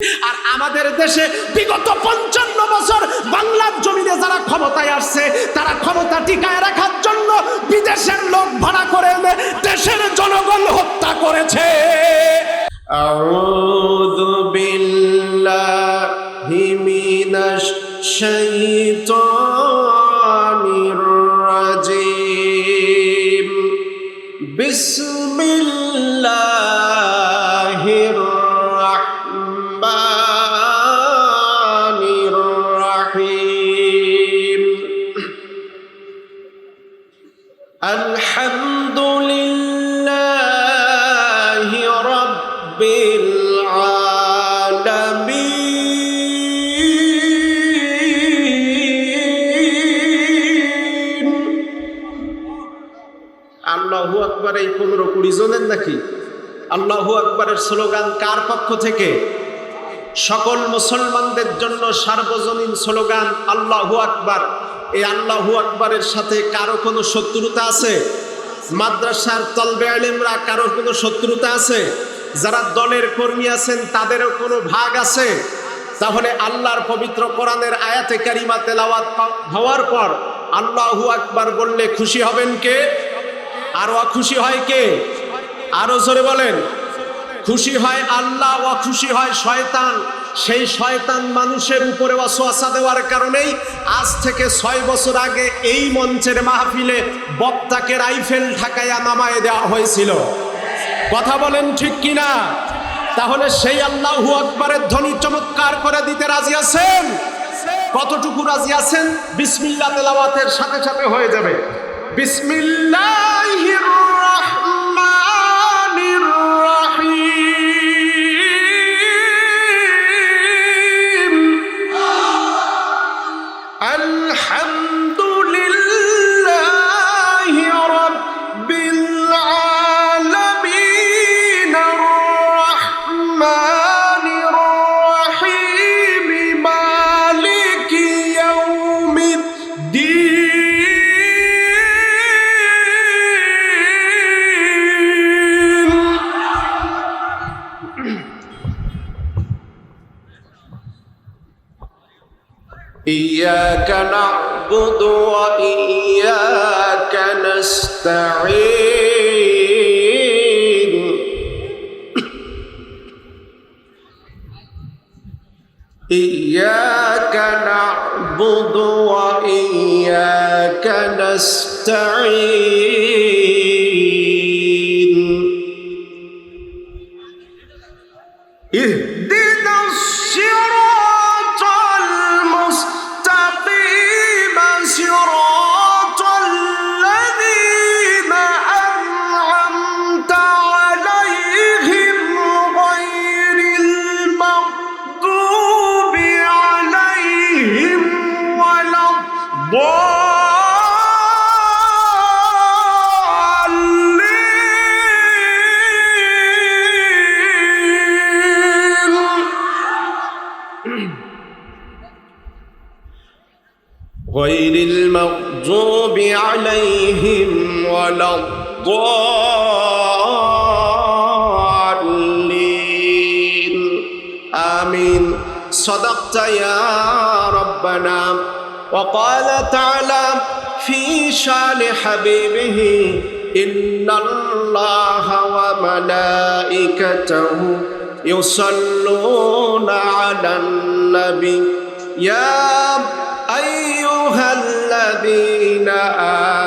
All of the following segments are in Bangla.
আর আমাদের দেশে বিগত 55 বছর বাংলার জমিনে যারা ক্ষমতায় আসছে তারা ক্ষমতা টিকায় রাখার জন্য বিদেশের লোক ভাড়া করে এনে দেশের জনগণ হত্যা করেছে। আউযু বিল্লাহি মিনাশ শাইতানির রাজিম। বিসমিল্লাহির আলহামদুলিল্লাহি রাব্বিল আলামিন। আল্লাহু আকবার এই 15-20 জনের নাকি? আল্লাহু আকবারের স্লোগান কার পক্ষ থেকে? সকল মুসলমানদের জন্য সার্বজনীন স্লোগান আল্লাহু আকবার। এই আল্লাহু আকবারের সাথে কারো কোনো শত্রুতা আছে? মাদ্রাসার তলবে আলেমরা কারো কোনো শত্রুতা আছে? যারা দলের কর্মী আছেন তাদেরও কোনো ভাগ আছে? তাহলে আল্লাহর পবিত্র কোরআনের আয়াতে কারিমা তেলাওয়াত হওয়ার পর আল্লাহু আকবার বললে খুশি হবেন কে? আর অখুশি হয় কে? আরো জোরে বলেন। খুশি হয় আল্লাহ, অখুশি হয় শয়তান। সেই শয়তান মানুষের উপরে ওয়াসওয়াসা দেওয়ার কারণেই আজ থেকে 6 বছর আগে এই মঞ্চের মাহফিলে বক্তাকে রাইফেল ঢাকাইয়া নামায় দেওয়া হয়েছিল। কথা বলেন ঠিক কিনা? তাহলে সেই আল্লাহু আকবারের ধ্বনি চমৎকার করে দিতে রাজি আছেন? কতটুকু রাজি আছেন? বিসমিল্লাহ তেলাওয়াতের সাথে সাথে হয়ে যাবে। বিসমিল্লাহির রাহমানির রাহিম। আলহামদুলিল্লাহি রাব্বিল আলামিন। আর-রাহমানির রাহিম। মালিকি ইয়াউমিদ্দিন। إياك نعبد وإياك نستعين. إياك نعبد وإياك نستعين. اهدنا الصراط المستقيم. صراط الذين أنعمت عليهم غير المغضوب عليهم ولا الضالين. غير المغضوب عليهم ولا الضالين. آمين. صدقت يا ربنا. وقال تعالى في شان حبيبه إن الله وملائكته يصلون على النبي يا أيها الذين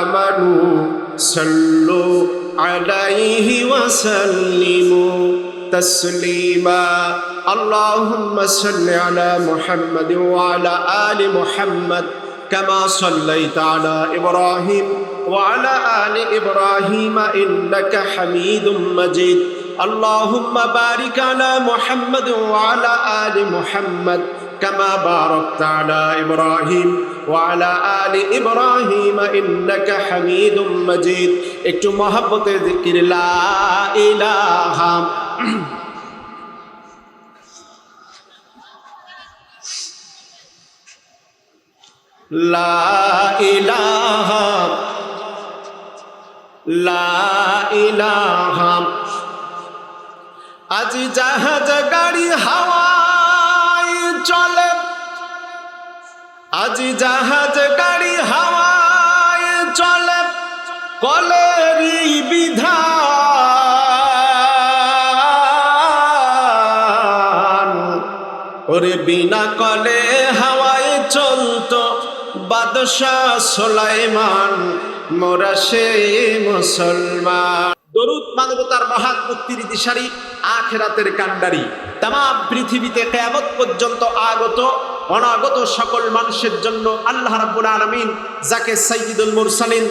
آمنوا صلوا عليه وسلموا تسليما. اللهم صل على محمد وعلى آل محمد كما صليت على إبراهيم وعلى آل إبراهيم إنك حميد مجيد. اللهم بارك على محمد وعلى آل محمد كما باركت على إبراهيم وعلى آل إبراهيم إنك حميد مجيد. একটু মহব্বতে জিকির লা ইলাহা লা ইলাহা লা ইলাহা। আজ জাহাজ গাড়ি হাওয়া আজি জাহাজ গাড়ি হাওয়ায় চলে কলেরই বিধান, ওরে বিনা কলে হাওয়ায় চলতো বাদশাহ সুলাইমান, মোরা সেই মুসলমান। দরুদ মানবতার মহান মুক্তির দিশারি, আখিরাতের কান্ডারি, তামাম পৃথিবীতে কিয়ামত পর্যন্ত আগত অনাগত সকল মানুষের জন্য আল্লাহ রাব্বুল আলামিন যাকে সাইয়্যিদুল মুরসালিন,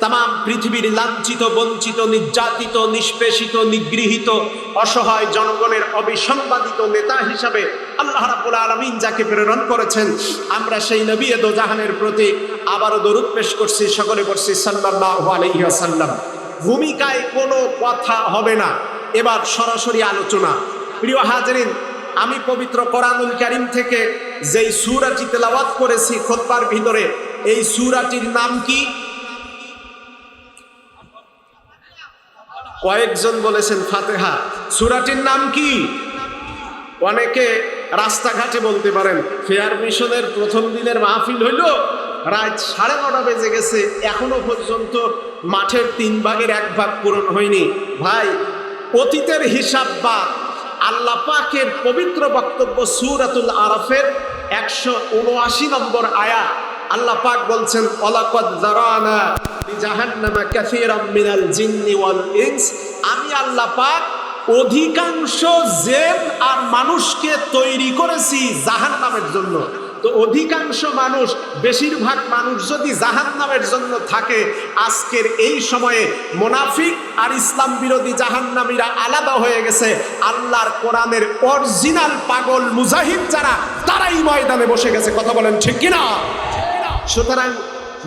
তামাম পৃথিবীর লাঞ্ছিত, বঞ্চিত, নির্যাতিত, নিষ্পেষিত, নিগৃহীত, অসহায় জনগণের অবিসংবাদিত নেতা হিসাবে আল্লাহ রাব্বুল আলামিন যাকে প্রেরণ করেছেন, আমরা সেই নবী দোজাহানের প্রতি আবারও দরুদ পেশ করছি, সকলে করছি সাল্লাল্লাহু আলাইহি ওয়াসাল্লাম। ভূমিকায় কোনো কথা হবে না, এবার সরাসরি আলোচনা। প্রিয় হাজরিন, আমি পবিত্র কোরআনুল কারীম থেকে যেই সূরাটি তেলাওয়াত করেছি খুতবার ভিতরে, এই সূরাটির নাম কি? কয়েকজন বলেছেন ফাতিহা। সূরাটির নাম কি? অনেকে রাস্তাঘাটে বলতে পারেন, ফেয়ার মিশনের প্রথম দিনের মাহফিল হইল, রাত 9:30 বেজে গেছে, এখনো পর্যন্ত মাঠের 3 ভাগের 1 ভাগ পূরণ হয়নি। ভাই, অতীতের হিসাব বা আল্লাহ পাকের পবিত্র বক্তব্য সূরাতুল আরাফের 179 নম্বর আয়াত, আল্লাহ পাক বলছেন, ওয়ালাকাদ যারানা লিজাহান্নামা কাসীরাম মিনাল জিন্নি ওয়াল ইনস, আমি আল্লাহ পাক অধিকাংশ জিন আর মানুষকে তৈরি করেছি জাহান্নামের জন্য। তো অধিকাংশ মানুষ, বেশিরভাগ মানুষ যদি জাহান্নামের জন্য থাকে, আজকের এই সময়ে মুনাফিক আর ইসলাম বিরোধী জাহান্নামীরা আলাদা হয়ে গেছে। আল্লাহর কোরআনের অরিজিনাল পাগল মুজাহিদ যারা, তারাই ময়দানে বসে গেছে। কথা বলেন ঠিক কিনা? সুতরাং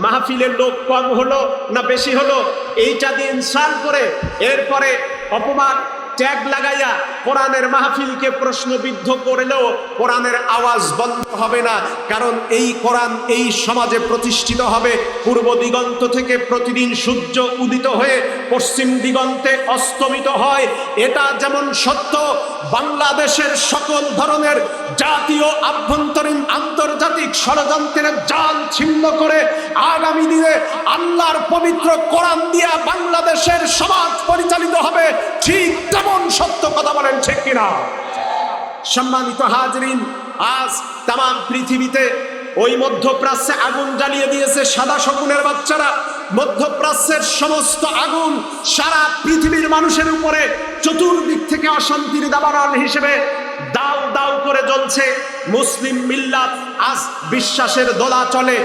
মাহফিলের লোক কম হলো না বেশি হলো, এইটা দিয়ে ইনসান করে এরপরে অপমান ট্যাগ লাগাইয়া কোরআনের মাহফিলকে প্রশ্নবিদ্ধ করলেও কোরআনের আওয়াজ বন্ধ হবে না। কারণ এই কোরআন এই সমাজে প্রতিষ্ঠিত হবে। পূর্ব দিগন্ত থেকে প্রতিদিন সূর্য উদিত হয়ে পশ্চিম দিগন্তে অস্তমিত হয়, এটা যেমন সত্য, বাংলাদেশের সকল ধরনের জাতীয়, আভ্যন্তরীণ, আন্তর্জাতিক ষড়যন্ত্রের জাল ছিন্ন করে আগামী দিনে আল্লাহর পবিত্র কোরআন দিয়া বাংলাদেশের সমাজ পরিচালিত হবে, ঠিক তেমন সত্য। কথা বলেন ঠিক কিনা? সম্মানিত হাজরিন, আজ তামাম পৃথিবীতে ওই মধ্যপ্রাচ্যে আগুন জ্বালিয়ে দিয়েছে সাদা শকুনের বাচ্চারা। মধ্যপ্রাচ্যের সমস্ত আগুন সারা পৃথিবীর মানুষের উপরে চতুর্দিক থেকে অশান্তির দাবানল হিসেবে দাউ দাউ করে জ্বলছে। মুসলিম মিল্লাত আজ বিশ্বাসের দোলা চলে।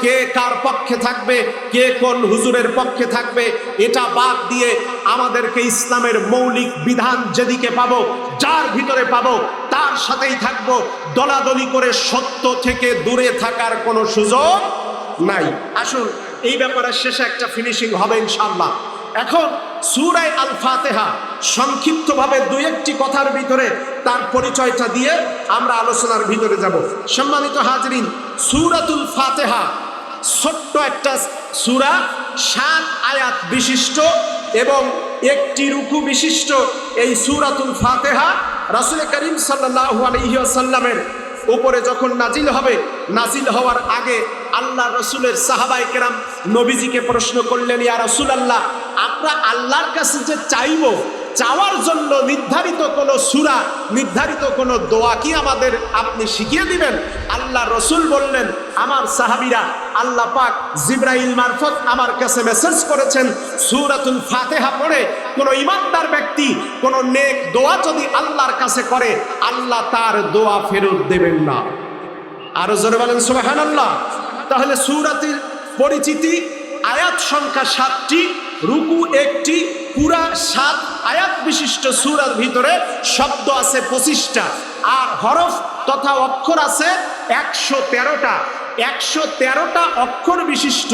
কে কার পক্ষে থাকবে, কে কোন হুজুরের পক্ষে থাকবে, এটা বাদ দিয়ে আমাদেরকে ইসলামের মৌলিক বিধান যেদিকে পাবো, যার ভিতরে পাবো, তার সাথেই থাকবো। দলাদলি করে সত্য থেকে দূরে থাকার কোনো সুযোগ নাই। আসুন, এই ব্যাপারে শেষে একটা ফিনিশিং হবে ইনশাআল্লাহ। এখন সূরা আল ফাতিহা সংক্ষিপ্তভাবে 2-1টি কথার ভিতরে তার পরিচয়টা দিয়ে আমরা আলোচনার ভিতরে যাব। সম্মানিত হাজরিন, সূরাতুল ফাতিহা ছোট্ট একটা সূরা, 7 আয়াত বিশিষ্ট এবং 1টি রুকু বিশিষ্ট। এই সূরাতুল ফাতিহা রাসূল করিম সাল্লাল্লাহু আলাইহি ওয়াসাল্লামের উপরে যখন নাজিল হবে, নাজিল হওয়ার আগে আল্লাহ রসুলের সাহাবায়ে কেরাম নবীজিকে প্রশ্ন করলেন, ইয়া রাসূলুল্লাহ, আমরা আল্লাহর কাছে যে চাইবো, চাওয়ার জন্য নির্ধারিত কোনো সূরা, নির্ধারিত কোনো দোয়া কি আমাদের আপনি শিখিয়ে দিবেন? আল্লাহ রসুল বললেন, আমার সাহাবীরা, আল্লাহ পাক জিবরাইল মারফত আমার কাছে মেসেজ করেছেন, সূরাতুল ফাতিহা পড়ে কোনো ঈমানদার ব্যক্তি কোনো নেক দোয়া যদি আল্লাহর কাছে করে, আল্লাহ তার দোয়া ফেরত দেবেন না। আরো জোরে বলেন সুবহানাল্লাহ। তাহলে সূরাটির পরিচিতি, আয়াত সংখ্যা 7টি, রুকু 1টি, পুরা 7 আয়াত বিশিষ্ট সূরার ভিতরে শব্দ আছে 25টা, আর হরফ তথা অক্ষর আছে 113টা। 113টা অক্ষর বিশিষ্ট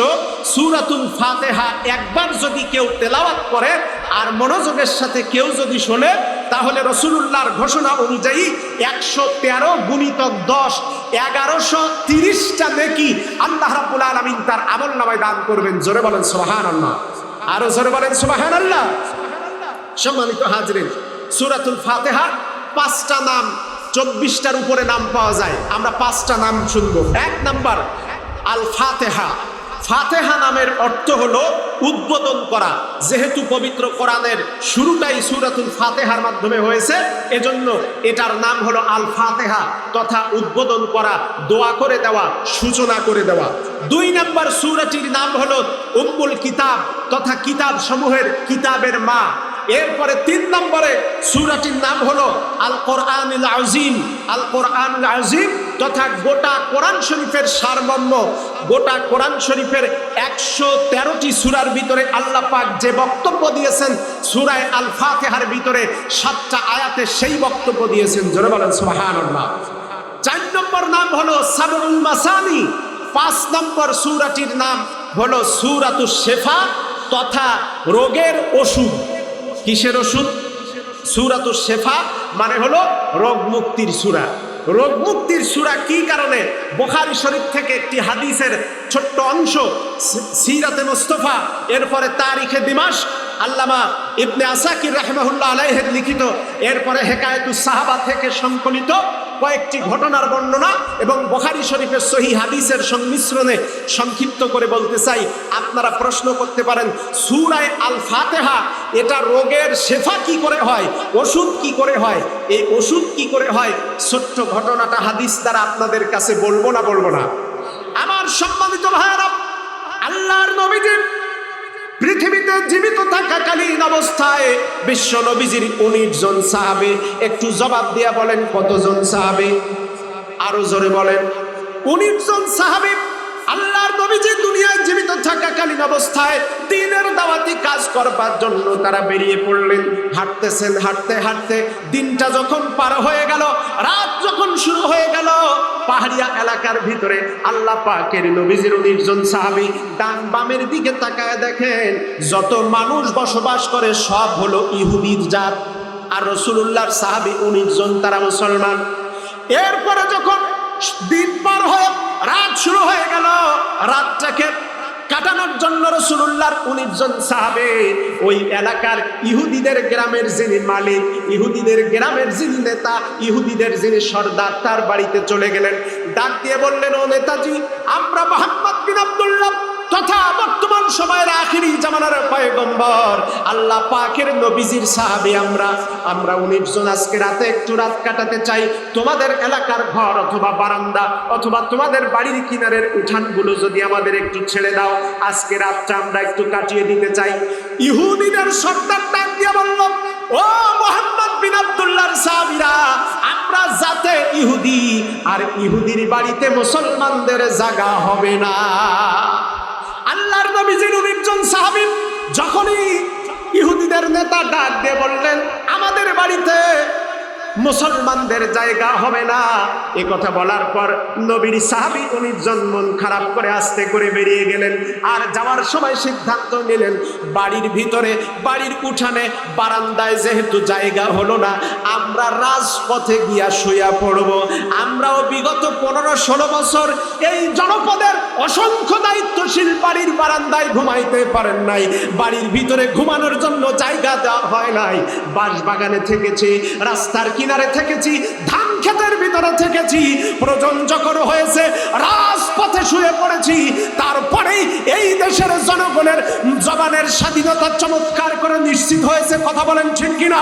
সূরাতুল ফাতিহা একবার যদি কেউ তেলাওয়াত করে আর মনোযোগের সাথে কেউ যদি শোনে, তাহলে রাসূলুল্লাহর ঘোষণা অনুযায়ী 113 গুণিতক 10, 1130টা নেকি আল্লাহ রাব্বুল আলামিন তার আমলনামায় দান করবেন। জোরে বলেন সুবহানাল্লাহ। আরো জোরে বলেন সুবহানাল্লাহ। সম্মানিত হাজরিন, সূরাতুল ফাতিহার 5টা নাম, 24টার উপরে নাম পাওয়া যায়। আমরা 5টা নাম শুনবো। 1 নাম্বার আল ফাতেহা। ফাতেহা নামের অর্থ হলো উদ্বোধন করা। যেহেতু পবিত্র কোরআনের শুরুটাই সূরাতুল ফাতেহার মাধ্যমে হয়েছে, এজন্য এটার নাম হলো আল ফাতেহা, তথা উদ্বোধন করা, দোয়া করে দেওয়া, সূচনা করে দেওয়া। 2 নম্বর সূরাটির নাম হলো উম্মুল কিতাব, তথা কিতাব সমূহের কিতাবের মা। এরপরে 3 নম্বরে সূরাটির নাম হলো আল কোরআনুল আযীম। আল কোরআনুল আযীম তথা গোটা কোরআন শরীফের সারমর্ম। গোটা কোরআন শরীফের 113টি সূরার ভিতরে আল্লাহ পাক যে বক্তব্য দিয়েছেন সূরা আল ফাতিহার ভিতরে 7টা আয়াতে সেই বক্তব্য দিয়েছেন। জোরে বলেন সুবহানাল্লাহ। 4 নম্বর নাম হলো সাবরুল মাসানি। 5 নম্বর সূরাটির নাম হলো সূরাতুশ শিফা, তথা রোগের ওষুধ। কিসের ওষুধ? সূরাতুশ শিফা মানে হলো রোগ মুক্তির সূরা। রোগ মুক্তির সূরা কি কারণে? বুখারী শরীফ থেকে একটি হাদিসের ছোট্ট অংশ, সিরাতে মুস্তাফা, এরপরে তারিখে দিমাশক, আল্লামা ইবনে আসাকির রাহিমাহুল্লাহ আলাইহির লিখিত, এরপরে হেকায়াতুস সাহাবা থেকে সংকলিত কয়েকটি ঘটনার বর্ণনা এবং বুখারী শরীফের সহিহ হাদিসের সংমিশ্রণে সংক্ষিপ্ত করে বলতে চাই। আপনারা প্রশ্ন করতে পারেন, সূরা আল ফাতিহা এটা রোগের শিফা কি করে হয়, ওষুধ কি করে হয়? এই ওষুধ কি করে হয়, ছোট্ট ঘটনাটা হাদিস দ্বারা আপনাদের কাছে বলবো না? আমার সম্মানিত ভাইরা, আল্লাহর নবীজি পৃথিবীতে জীবিত থাকাকালীন অবস্থায় বিশ্ব নবীজির 19 জন সাহাবী, একটু জবাব দিয়া বলেন কতজন সাহাবী? আরো জোরে বলেন। 19 জন সাহাবী আল্লাহর নবীজি দুনিয়ায় জীবিত থাকাকালীন অবস্থায় দ্বীনের দাওয়াতি কাজ করবার জন্য তারা বেরিয়ে পড়লেন। হাঁটতেছেন, হাঁটতে হাঁটতে দিনটা যখন পার হয়ে গেল, রাত যখন শুরু হয়ে গেল, পাহাড়িয়া এলাকার ভিতরে আল্লাহ পাকের নবীজির 19 জন সাহাবী ডান বামের দিকে তাকায় দেখেন যত মানুষ বসবাস করে সব হলো ইহুদির জাত, আর রাসূলুল্লাহর সাহাবী 19 জন তারা মুসলমান। এরপরে যখন দিন পার হয়ে রাত শুরু হয়ে গেল, রাতটাকে কাটানোর জন্য রাসূলুল্লাহর 19 জন সাহাবে ওই এলাকার ইহুদিদের গ্রামের যিনি মালিক, ইহুদিদের গ্রামের যিনি নেতা, ইহুদিদের যিনি সর্দার, তার বাড়িতে চলে গেলেন। ডাক দিয়ে বললেন, ও নেতাজি, আমরা মুহাম্মদ বিন আব্দুল্লাহ তথা বর্তমান সময়ের আখিরি জামানার পয়গম্বর আল্লাহ পাকের নবীজির সাহাবী, আমরা 19 জন আজকে রাতে একটু রাত কাটাতে চাই। তোমাদের এলাকার ঘর অথবা বারান্দা অথবা তোমাদের বাড়ির কিনারের উঠানগুলো যদি আমাদের একটু ছেড়ে দাও, আজকে রাতটা আমরা একটু কাটিয়ে দিতে চাই। ইহুদিদের সর্দার ডাক দিয়ে বলল, ও মুহাম্মদ বিন আব্দুল্লাহর সাহাবীরা, আমরা যাতে ইহুদি, আর ইহুদির বাড়িতে মুসলমানদের জায়গা হবে না। আল্লাহর নবীজির 19 জন সাহাবী যখনই ইহুদিদের নেতা ডাক দিয়ে বললেন, আমাদের বাড়িতে মুসলমানদের জায়গা হবে না, এ কথা বলার পর নবীর সাহাবী 19 জন মন খারাপ করে আস্তে করে বেরিয়ে গেলেন। আর যাওয়ার সময় সিদ্ধান্ত নিলেন, বাড়ির ভিতরে, বাড়ির উঠানে, বারান্দায় যেহেতু জায়গা হলো না, আমরা রাজপথে গিয়া শুয়া পড়ব। আমরাও বিগত 15-16 বছর এই জনপদের অসংখ্য দায়িত্বশীল বাড়ির বারান্দায় ঘুমাইতে পারেন নাই, বাড়ির ভিতরে ঘুমানোর জন্য জায়গা দেওয়া হয় নাই। বাঁশবাগানে থেকেছি, রাস্তার কিনারে থেকেছি, ধান ক্ষেতের ভিতরে থেকেছি, প্রয়োজন যখন হয়েছে রাজপথে শুয়ে পড়েছি। তারপরেই এই দেশের জনগণের জবানের স্বাধীনতা চমৎকার করে নিশ্চিত হয়েছে। কথা বলেন ঠিক কিনা?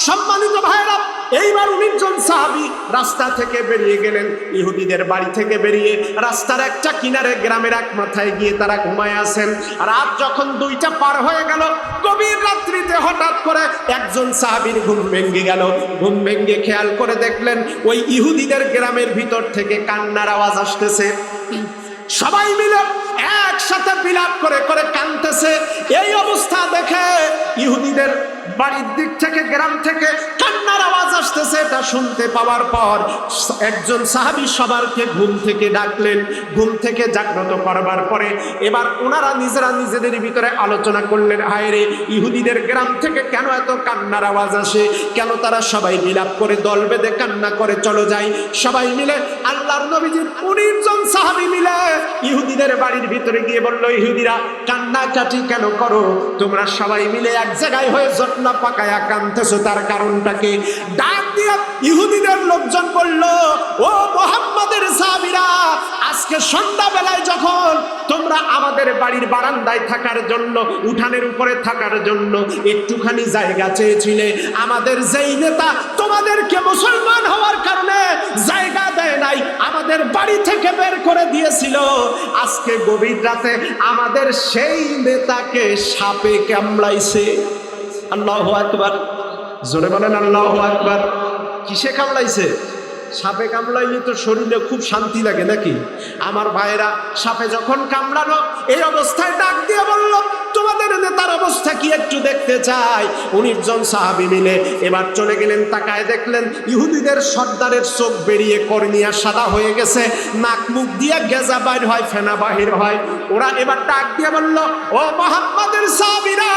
সম্মানিত ভাইরা, এইবার 19 জন সাহাবী রাস্তা থেকে বেরিয়ে গেলেন। ইহুদিদের বাড়ি থেকে বেরিয়ে রাস্তার একটা কিনারে গ্রামের এক মাথায় গিয়ে তারা ঘুমায় আছেন। রাত যখন 2টা পার হয়ে গেল, গভীর রাত্রিতে হঠাৎ করে একজন সাহাবীর ঘুম ভেঙে গেল। ঘুম ভেঙে খেয়াল করে দেখলেন ওই ইহুদিদের গ্রামের ভিতর থেকে কান্নার আওয়াজ আসতেছে। সবাই মিলে একসাথে বিলাপ করে করে কাঁদতেছে। এই অবস্থা দেখে ইহুদিদের বাড়ির দিক থেকে, গ্রাম থেকে কান্নার আওয়াজ আসতেছে। এটা শুনতে পাওয়ার পর একজন সাহাবী সবারকে ঘুম থেকে ডাকলেন। ঘুম থেকে জাগ্রত করবার পরে এবার ওনারা নিজেরা নিজেদের ভিতরে আলোচনা করলেন, হায় রে, ইহুদিদের গ্রাম থেকে কেন এত কান্নার আওয়াজ আসে, কেন তারা সবাই বিলাপ করে দল বেঁধে কান্না করে চলে যায়। সবাই মিলে আল্লাহর নবীজির 19 জন সাহাবী মিলে ইহুদিদের বাড়ির ভিতরে গিয়ে বলল, ইহুদিরা কান্নাকাটি কেন করো? তোমরা সবাই মিলে এক জায়গায় হয়ে জটলা পাকায়া কাঁদতেছো, তার কারণটাকে? ডাক দিয়ে ইহুদিদের লোকজন বলল, ও মুহাম্মাদের সাহাবীরা, আজকে সন্ধ্যাবেলায় যখন তোমরা আমাদের বাড়ির বারান্দায় থাকার জন্য, উঠানের উপরে থাকার জন্য একটুখানি জায়গা চেয়েছিলে, আমাদের যেই নেতা তোমাদেরকে মুসলমান হওয়ার কারণে জায়গা দেয় নাই, আমাদের বাড়ি থেকে বের করে দিয়েছিল, আজকে গভীর রাতে আমাদের সেই নেতাকে সাপে কামড়াইছে। আল্লাহু আকবার, জোরে বলেন আল্লাহু আকবার। কিসে কামড়াইছে? সাপে কামড়াইলে তো শরীরে খুব শান্তি লাগে নাকি? আমার ভাইরা, সাপে যখন কামড়ানো এই অবস্থায় ডাক দিয়ে বলল, তোমাদের নেতার অবস্থা কি একটু দেখতে চাই। 19 জন সাহাবী মিলে এবার চলে গেলেন, তাকায় দেখলেন ইহুদিদের সর্দারের চোখ বেরিয়ে কর্নিয়া সাদা হয়ে গেছে, নাক মুখ দিয়ে গেজা বাইর হয়, ফেনা বাহির হয়। ওরা এবার ডাক দিয়ে বলল, ও মুহাম্মাদের সাহাবীরা,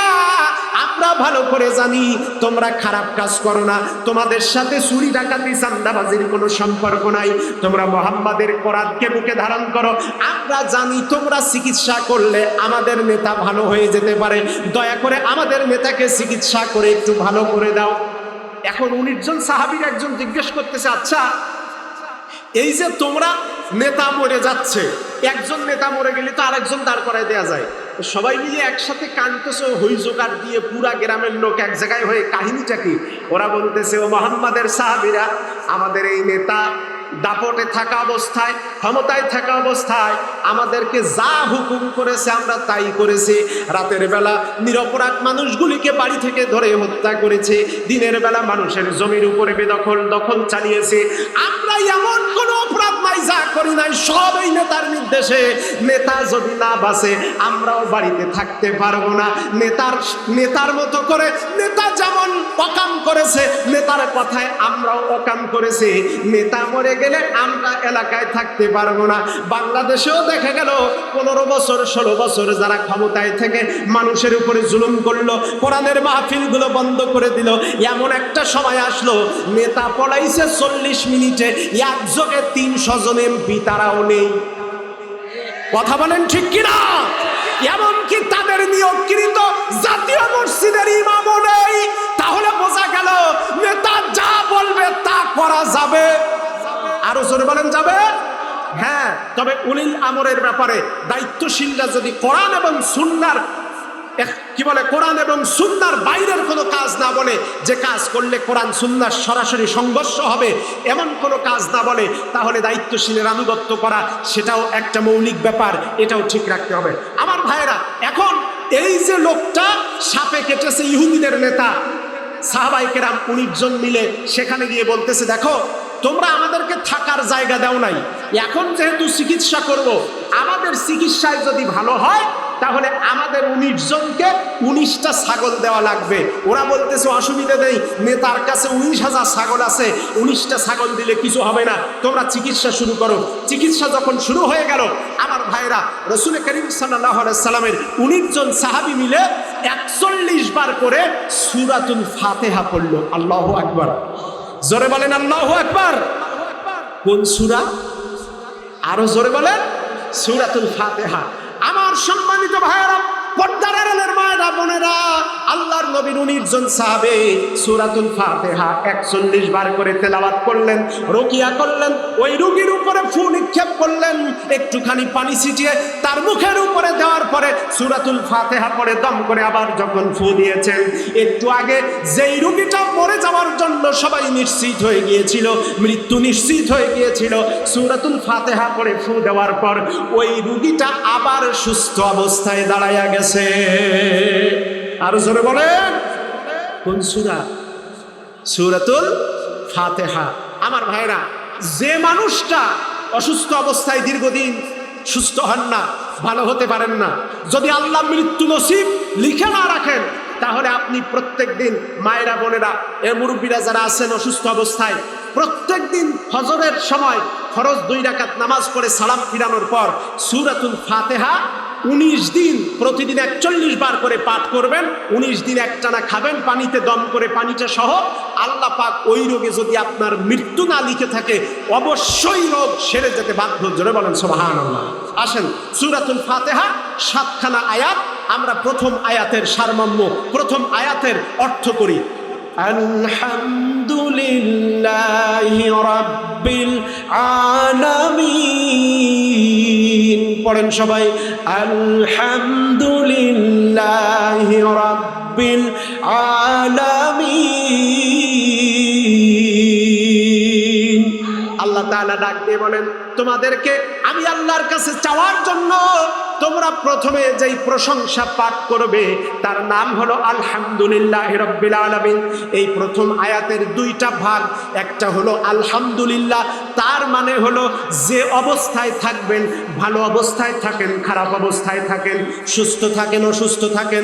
আমরা ভালো করে জানি তোমরা খারাপ কাজ করো না, তোমাদের সাথে চুরি ডাকাতি চাঁদাবাজির কোনো সম্পর্ক নাই, তোমরা মুহাম্মাদের কোরআনকে বুকে ধারণ করো। আমরা জানি তোমরা চিকিৎসা করলে আমাদের নেতা ভালো হয়ে যেতে পারে, দয়া করে আমাদের নেতাকে চিকিৎসা করে একটু ভালো করে দাও। এখন 19 জন সাহাবীর একজন জিজ্ঞেস করতেছে, আচ্ছা এই যে তোমরা নেতা মরে যাচ্ছে, একজন নেতা মরে গেলে তো আরেকজন দাঁড় করায় দেয়া যায়, সবাই মিলে একসাথে কানতেছে, হইজোগার দিয়ে পুরা গ্রামের লোক এক জায়গায় হয়ে, কাহিনীটা কি? ওরা বলতেছে, ও মুহাম্মাদের সাহাবীরা, আমাদের এই নেতা দাপটে থাকা অবস্থায়, ক্ষমতায় থাকা অবস্থায় আমাদেরকে যা হুকুম করেছে আমরা তাই করেছি। রাতের বেলা নিরপরাধ মানুষগুলিকে বাড়ি থেকে ধরে হত্যা করেছে, দিনের বেলা মানুষের জমির উপরে দখল চালিয়েছে। আমরা এমন কোনো অপরাধ নাই যা করি নাই, সব এই নেতার নির্দেশে। নেতা যদি না বাঁচে আমরাও বাড়িতে থাকতে পারবো না। নেতার মতো করে নেতা যেমন অকাম করেছে, নেতার কথায় আমরাও অকাম করেছি। নেতা মরে গেলে আমরা এলাকায় থাকতে পারবো না। বাংলাদেশেও দেখা গেল 15 বছর 16 বছর যারা ক্ষমতায় থেকে মানুষের উপরে জুলুম করলো, কোরআনের মাহফিলগুলো বন্ধ করে দিল, এমন একটা সময় আসলো নেতা পলাইছে 40 মিনিটে, একযোগে 300 জন এমপি তারাও নেই। কথা বলেন ঠিক কিনা? এমনকি তাদের নিয়োগকৃত জাতীয় মসজিদের ইমামও নেই। তাহলে বোঝা গেল নেতা যা বলবে তা করা যাবে। আরো জোরে বলেন যাবে? হ্যাঁ, তবে উলিল আমরের ব্যাপারে দায়িত্বশীলরা যদি কোরআন এবং সুন্নাহর কোরআন এবং সুন্নাহর বাইরের কোনো কাজ না বলে, যে কাজ করলে কোরআন সুন্নাহর সরাসরি সংঘর্ষ হবে এমন কোনো কাজ না বলে, তাহলে দায়িত্বশীলের আনুগত্য করা সেটাও একটা মৌলিক ব্যাপার, এটাও ঠিক রাখতে হবে। আমার ভাইয়েরা, এখন এই যে লোকটা সাপে কেটেছে ইহুদিদের নেতা, সাহাবায়ে কেরাম 19 জন মিলে সেখানে গিয়ে বলতেছে, দেখো তোমরা আমাদেরকে থাকার জায়গা দাও নাই, এখন যেহেতু চিকিৎসা করব, আমাদের চিকিৎসায় যদি ভালো হয় তাহলে আমাদের 19 জনকে 19টা ছাগল দেওয়া লাগবে। ওরা বলতেছে অসুবিধা নেই, নেতার কাছে 19,000 ছাগল আছে, 19টা ছাগল দিলে কিছু হবে না, তোমরা চিকিৎসা শুরু করো। চিকিৎসা যখন শুরু হয়ে গেল, আমার ভাইরা, রাসূল করিম সাল্লাল্লাহু আলাইহি সাল্লামের 19 জন সাহাবী মিলে 41 বার করে সূরাতুল ফাতিহা পড়ল। আল্লাহু আকবার, জোরে বলেন আল্লাহু আকবার। কোন সূরা? আরো জোরে বলেন, সূরাতুল ফাতিহা। আমার সম্মানিত ভাইয়েরা, পর্দার আড়ালের মায়েরা বোনেরা, আল্লাহর নবীর 19 জন সাহাবে সূরাতুল ফাতিহা 41 বার করে তেলাওয়াত করলেন, রুকিয়া করলেন, ওই রোগীর উপরে ফু নিক্ষেপ করলেন, একটুখানি পানি ছিটিয়ে তার মুখের উপরে দেওয়ার পরে সূরাতুল ফাতিহা পড়ে দম করে আবার যখন ফু দিয়েছেন, একটু আগে যেই রোগীটা মরে যাওয়ার জন্য সবাই নিশ্চিত হয়ে গিয়েছিল, মৃত্যু নিশ্চিত হয়ে গিয়েছিল, সূরাতুল ফাতিহা পড়ে ফু দেওয়ার পর ওই রোগীটা আবার সুস্থ অবস্থায় দাঁড়ায়া গেছে। আরো জোরে বলেন, কোন সূরা? সূরাতুল ফাতিহা। আমার ভাইরা, যে মানুষটা অসুস্থ অবস্থায় দীর্ঘদিন সুস্থ হন না, ভালো হতে পারেন না, যদি আল্লাহ মৃত্যু নসিব লিখে না রাখেন, তাহলে আপনি প্রত্যেক দিন, মায়েরা বোনেরা, এ মুরব্বীরা যারা আছেন অসুস্থ অবস্থায়, প্রত্যেক দিন ফজরের সময় ফরজ 2 রাকাত নামাজ পড়ে সালাম ফিরানোর পর সূরাতুল ফাতিহা 19 দিন প্রতিদিন 41 বার করে পাঠ করবেন। 19 দিন একটানা খাবেন পানিতে দম করে, পানিটা সহ। আল্লাহ পাক ওই রোগে যদি আপনার মৃত্যু না লিখে থাকে, অবশ্যই রোগ সেরে যেতে বাধ্য। জোরে বলেন সুবহানাল্লাহ। আসেন, সূরাতুল ফাতিহা 7খানা আয়াত, আমরা প্রথম আয়াতের সারমর্ম, প্রথম আয়াতের অর্থ করি। আলহামদুলিল্লাহি রাব্বিল আলামিন পড়েন সবাই, আলহামদুলিল্লাহি রাব্বিল আলামিন। আল্লাহ তাআলা ডাক দিয়ে বলেন, তোমাদেরকে আমি আল্লাহর কাছে চাওয়ার জন্য তোমরা প্রথমে যেই প্রশংসা পাঠ করবে তার নাম হলো আলহামদুলিল্লাহি রাব্বিল আলামিন। এই প্রথম আয়াতের দুইটা ভাগ, একটা হলো আলহামদুলিল্লাহ, তার মানে হলো যে অবস্থায় থাকবেন, ভালো অবস্থায় থাকেন, খারাপ অবস্থায় থাকেন, সুস্থ থাকেন, অসুস্থ থাকেন,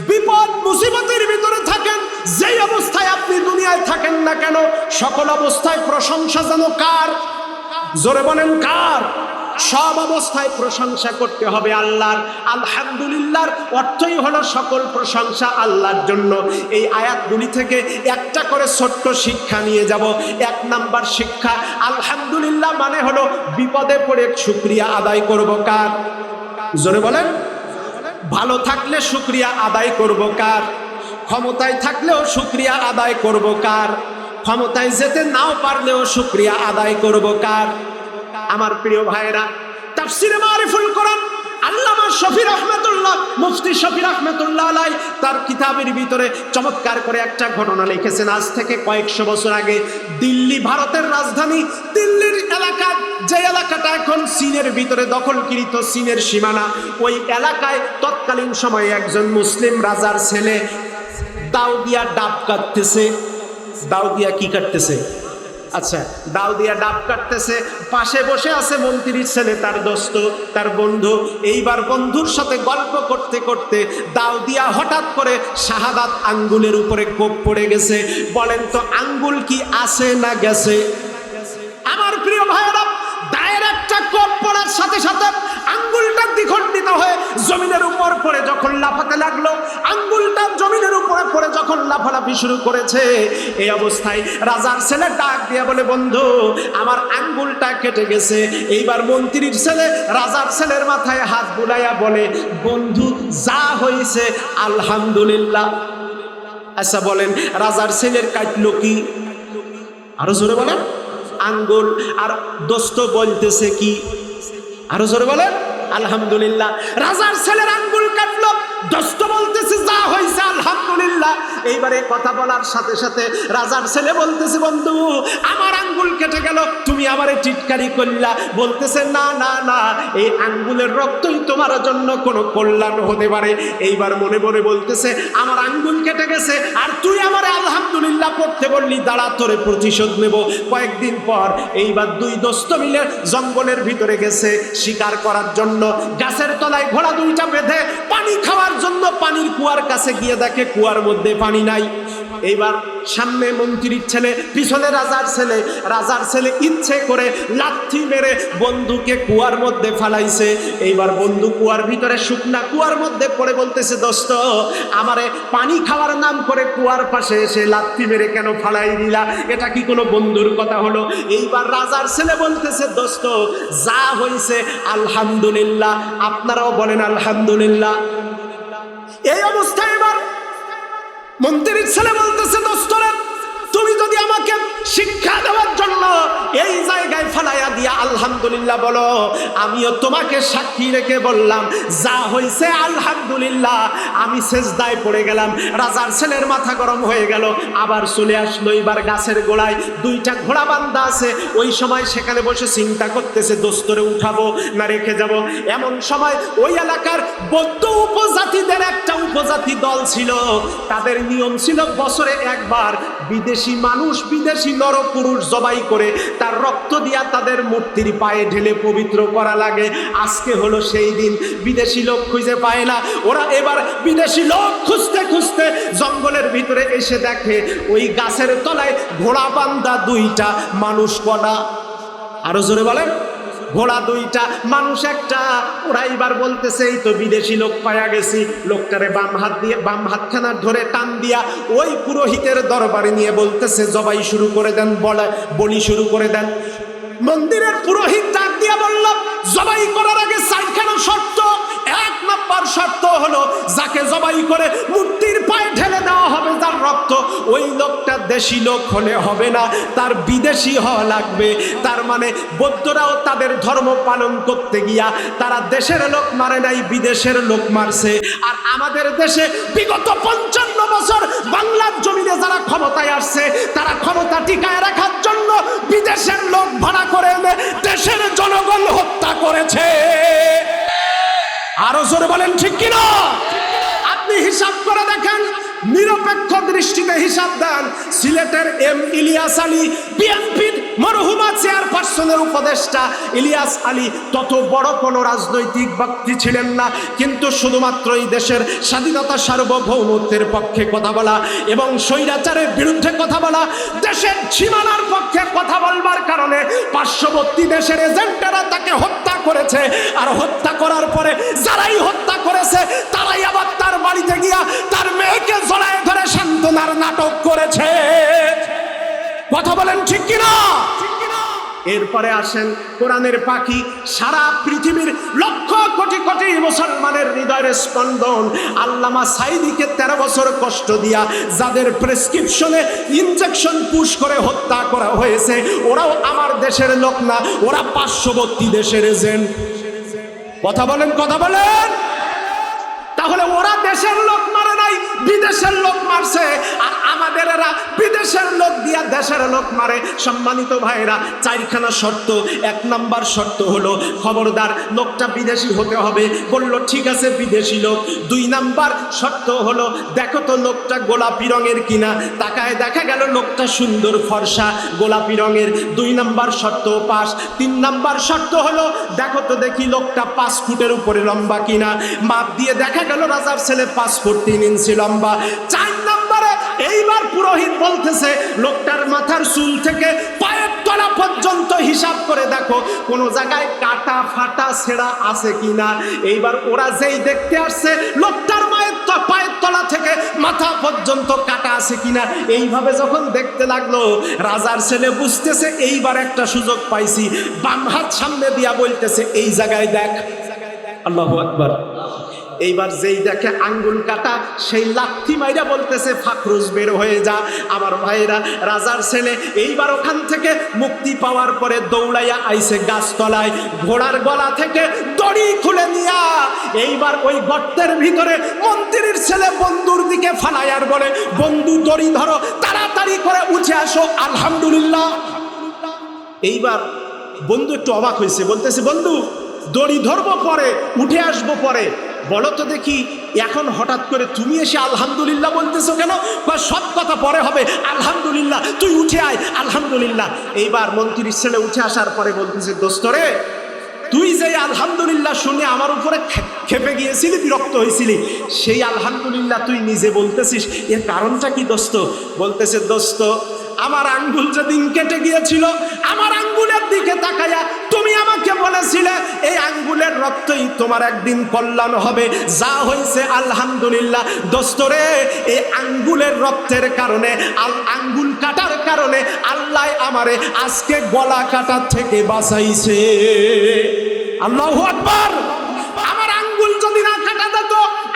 বিপদ মুসিবতের ভিতরে থাকেন, যেই অবস্থায় আপনি দুনিয়ায় থাকেন না কেন, সকল অবস্থায় প্রশংসা যেন কার? জোরে বলেন কার? সব অবস্থায় প্রশংসা করতে হবে আল্লাহর। আলহামদুলিল্লাহর অর্থই হলো সকল প্রশংসা আল্লাহর জন্য। এই আয়াতগুলি থেকে একটা করে ছোট্ট শিক্ষা নিয়ে যাব। এক নাম্বার শিক্ষা, আলহামদুলিল্লাহ মানে হলো বিপদে পড়ে শুকরিয়া আদায় করব কার? জোরে বলেন। ভালো থাকলে শুকরিয়া আদায় করব কার? ক্ষমতায় থাকলেও শুকরিয়া আদায় করব কার? ক্ষমতায় যেতে নাও পারলেও শুকরিয়া আদায় করব কার? আমার প্রিয় ভাইরা, তাফসিরে মারিফুল কোরআন আল্লামা শফি রহমাতুল্লাহ, মুফতি শফি রহমাতুল্লাহ আলাইহি তার কিতাবের ভিতরে চমৎকার করে একটা ঘটনা লিখেছেন। আজ থেকে কয়েকশো বছর আগে দিল্লি, ভারতের রাজধানী দিল্লির এলাকা, যে এলাকাটা এখন চীনের ভিতরে দখলকৃত, চীনের সীমানা, ওই এলাকায় তৎকালীন সময়ে একজন মুসলিম রাজার ছেলে দাও দিয়া ডাব কাটতেছে। দাও দিয়া কি কাটতেছে? আচ্ছা, দাও দিয়া ডাব কাটতেছে। পাশে বসে আছে মন্ত্রীর ছেলে, তার দোস্ত, তার বন্ধু। এইবার বন্ধুর সাথে গল্প করতে করতে দাও দিয়া হঠাৎ করে শাহাদাত আঙ্গুলের উপরে কোপ পড়ে গেছে। বলেন তো আঙ্গুল কি আছে না গেছে? আমার প্রিয় ভাইয়েরা, দায়ের একটা কোপ পড়ার সাথে সাথে আঙ্গুলটা দ্বিখণ্ডিত হয়ে জমিনের উপর পড়ে যখন লাফাতে লাগলো, আঙ্গুলটা জমিনের উপরে পড়ে যখন লাফালাফি শুরু করেছে, এই অবস্থায় রাজার ছেলে ডাক দিয়ে বলে, বন্ধু আমার আঙ্গুলটা কেটে গেছে। এইবার মন্ত্রীর ছেলে রাজার ছেলের মাথায় হাত বুলাইয়া বলে, বন্ধু যা হয়েছে আলহামদুলিল্লাহ। আচ্ছা বলেন, রাজার ছেলের কাটলো কি? আরো জোরে বলেন। আঙ্গুল। আর দোস্ত বলতেছে কি? আরো জোরে বলেন। আলহামদুলিল্লাহ। রাজার ছেলের আঙ্গুল কাটলো, দোস্ত বলতেছে যা হয়েছে আলহামদুলিল্লাহ। এইবারে কথা বলার সাথে সাথে রাজার ছেলে বলতেছে, বন্ধু আমার আঙ্গুল কেটে গেল, তুমি আমারে টিটকারি করলা। বলতেছে না না না, এই আঙ্গুলের রক্তই তোমার জন্য কোনো কল্যাণ হতে পারে। এইবার মনে মনে বলতেছে, আমার আঙ্গুল কেটে গেছে আর তুই আমারে আলহামদুলিল্লাহ পড়তে বললি, দাঁড়া তোরে প্রতিশোধ নেব। কয়েকদিন পর এইবার দুই দোস্ত মিলে জঙ্গলের ভিতরে গেছে শিকার করার জন্য। গাছের তলায় ঘোড়া দুইটা বেঁধে পানি খাওয়ার জন্য পানির কুয়ার কাছে গিয়ে দেখে কুয়ার মধ্যে পানি নাই। এইবার সামনে মন্ত্রীর ছেলে, পিছনে রাজার ছেলে। রাজার ছেলে ইচ্ছে করে লাথি মেরে বন্ধুকে কুয়ার মধ্যে ফালাইছে। এইবার বন্ধু কুয়ার ভিতরে, শুকনা কুয়ার মধ্যে পড়ে বলতেছে, দোস্ত আমারে পানি খাওয়ার নাম করে কুয়ার পাশে এসে লাথি মেরে কেন ফালাই দিলা? এটা কি কোনো বন্ধুর কথা হলো? এইবার রাজার ছেলে বলতেছে, দোস্ত যা হয়েছে আলহামদুলিল্লাহ। আপনারাও বলেন আলহামদুলিল্লাহ। এই অবস্থায় এবার মন্ত্রীর ছেলে বলতেছে, দোস্তরা তুমি যদি আমাকে শিক্ষা দেওয়ার জন্য এই জায়গায় ফালাইয়া দিয়া আলহামদুলিল্লাহ বলো, আমিও তোমাকে সাক্ষী রেখে বললাম যা হয়েছে আলহামদুলিল্লাহ। আমি সেজদায় পড়ে গেলাম। রাজার ছেলের মাথা গরম হয়ে গেল, আবার চলে আসলো। এবার গাছের গোড়ায় দুইটা ঘোড়া বান্ধা আছে। ওই সময় সেখানে বসে চিন্তা করতেছে, দোস্তরে উঠাবো না রেখে যাব। এমন সময় ওই এলাকার বৌদ্ধ উপজাতিদের একটা উপজাতি দল ছিল। তাদের নিয়ম ছিল বছরে একবার বিদেশি মানুষ, বিদেশি নরপুরুষ জবাই করে তার রক্ত দিয়া তাদের মূর্তির পায়ে ঢেলে পবিত্র করা লাগে। আজকে হলো সেই দিন। বিদেশি লোক খুঁজে পায় না ওরা। এবার বিদেশি লোক খুঁজতে খুঁজতে জঙ্গলের ভিতরে এসে দেখে ওই গাছের তলায় ঘোড়া বান্ধা দুইটা, মানুষ কটা? আরো জোরে বলেন। ঘোড়া দুইটা, মানুষ একটা। ওরা এবার বলতেছে, এই তো বিদেশি লোক পাওয়া গেছি। লোকটারে বাম হাত দিয়ে, বাম হাতখানা ধরে টান দিয়া ওই পুরোহিতের দরবারে নিয়ে বলতেছে, জবাই শুরু করে দেন, বলি শুরু করে দেন। মন্দিরের পুরোহিত ডাক দিয়া বলল, জবাই করার আগে চারখানা শর্ত। এক নাম্বার শর্ত শর্ত হলো যাকে জবাই করে মূর্তির পায়ে ঢেলে দেওয়া হবে যার রক্ত, ওই লোকটা দেশি লোক হলে হবে না, তার বিদেশি হওয়া লাগবে। তার মানে বৌদ্ধরাও তাদের ধর্ম পালন করতে গিয়া তারা দেশের লোক মারে নাই, বিদেশের লোক মারছে। আর আমাদের দেশে বিগত 55 বছর বাংলার জমিনে যারা ক্ষমতায় আসছে তারা ক্ষমতা টিকায় রাখার জন্য বিদেশের লোক ভাড়া করে এনে দেশের জনগণ হত্যা করেছে। আরো জোরে বলেন ঠিক কিনা? আপনি হিসাব করে দেখেন, নিরপেক্ষ দৃষ্টিতে হিসাব দেন। সিলেটের এম ইলিয়াস আলী বিএনপির মরহুমা চেয়ারপারসনের উপদেষ্টা ইলিয়াস আলী তত বড় কোনো রাজনৈতিক ব্যক্তি ছিলেন না, কিন্তু শুধুমাত্র এই দেশের স্বাধীনতা সার্বভৌমত্বের পক্ষে কথা বলা এবং স্বৈরাচারের বিরুদ্ধে কথা বলা, দেশের সীমানার পক্ষে কথা বলবার কারণে পার্শ্ববর্তী দেশের এজেন্টরা তাকে হত্যা করেছে। আর হত্যা করার পরে যারাই হত্যা করেছে তারাই আবার তার বাড়িতে গিয়া তার মেয়েকে জড়ায় ধরে সান্ত্বনার নাটক করেছে। কথা বলেন ঠিক কিনা? এরপরে আসেন কোরআনের পাখি, সারা পৃথিবীর লক্ষ কোটি কোটি মুসলমানের হৃদয়ের স্পন্দন আল্লামা সাঈদীকে 13 বছর কষ্ট দিয়া যাদের প্রেসক্রিপশনে ইনজেকশন পুশ করে হত্যা করা হয়েছে, ওরাও আমার দেশের লোক না, ওরা পার্শ্ববর্তী দেশের এজেন্ট। কথা বলেন, কথা বলেন। তাহলে ওরা দেশের লোক মারে নাই, বিদেশের লোক মারছে, আর আমাদের এরা বিদেশের লোক দিয়া দেশের লোক মারে। সম্মানিত ভাইরা, 4খানা শর্ত। 1 নাম্বার শর্ত হলো খবরদার লোকটা বিদেশি হতে হবে। বলল ঠিক আছে বিদেশি লোক। 2 নাম্বার শর্ত হলো দেখো তো লোকটা গোলাপি রঙের কিনা, তাকায় দেখা গেল লোকটা সুন্দর ফর্সা গোলাপি রঙের, 2 নাম্বার শর্ত পাস। 3 নাম্বার শর্ত হলো দেখো তো দেখি লোকটা 5 ফুটের উপরে লম্বা কিনা, মাপ দিয়ে দেখা গেল রাজার ছেলে 5 ফুট 3 ইঞ্চি লম্বা। 4 নম্বরে এইবার পুরোহিত বলতেছে লোকটার মাথার চুল থেকে পায়ের তলা পর্যন্ত হিসাব করে দেখো কোন জায়গায় কাটা ফাটা ছেঁড়া আছে কিনা। এইবার ওরা যেই দেখতে আসছে লোকটার পায়ের তলা থেকে মাথা পর্যন্ত কাটা আছে কিনা, এইভাবে যখন দেখতে লাগলো রাজার ছেলে বুঝতেছে এইবার একটা সুযোগ পাইছি, বাম হাত সামনে দিয়া বলতেছে এই জায়গায় দেখ। আল্লাহু আকবার। এইবার যেই দেখে আঙ্গুল কাটা, সেই লাথি মাইরা বলতেছে ফাকরুজ বের হয়ে যা। আমার ভাইরা, রাজার ছেলে এইবার ওখান থেকে মুক্তি পাওয়ার পরে দৌড়াইয়া আইছে গাছতলায়, ঘোড়ার গলা থেকে দড়ি খুলে নিয়া এইবার ওই গর্তের ভিতরে মন্ত্রীর ছেলে বন্ধুর দিকে ফালাইয়ার বলে বন্ধু দড়ি ধরো, তাড়াতাড়ি করে উঠে আসো। আলহামদুলিল্লাহ। এইবার বন্ধু একটু অবাক হয়েছে, বলতেছে বন্ধু দড়ি ধরবো পরে, উঠে আসবো পরে, বলো তো দেখি এখন হঠাৎ করে তুমি এসে আলহামদুলিল্লাহ বলতেছো কেন? সব কথা পরে হবে, আলহামদুলিল্লাহ তুই উঠে আয়। আলহামদুলিল্লাহ। এইবার মন্ত্রীর ছেলে উঠে আসার পরে বলতেছে দোস্ত রে, তুই যে আলহামদুলিল্লাহ শুনে আমার উপরে খেপে গিয়েছিলি, বিরক্ত হয়েছিলি, সেই আলহামদুলিল্লাহ তুই নিজে বলতেছিস, এর কারণটা কি দোস্ত? বলতেছে দোস্ত আমার আঙ্গুল যেদিন কেটে গিয়েছিল, আমার আঙ্গুলের দিকে তাকায়া তুমি আমাকে বলেছিলে এই আঙ্গুলের রক্তই তোমার একদিন কল্যাণ হবে, যা হয়েছে আলহামদুলিল্লাহ। দোস্তরে এই আঙ্গুলের রক্তের কারণে, আঙ্গুল কাটার কারণে আল্লাহ আমারে আজকে গলা কাটার থেকে বাঁচাইছে। আল্লাহু আকবার। আমার আঙ্গুল যদি না কাটা যেত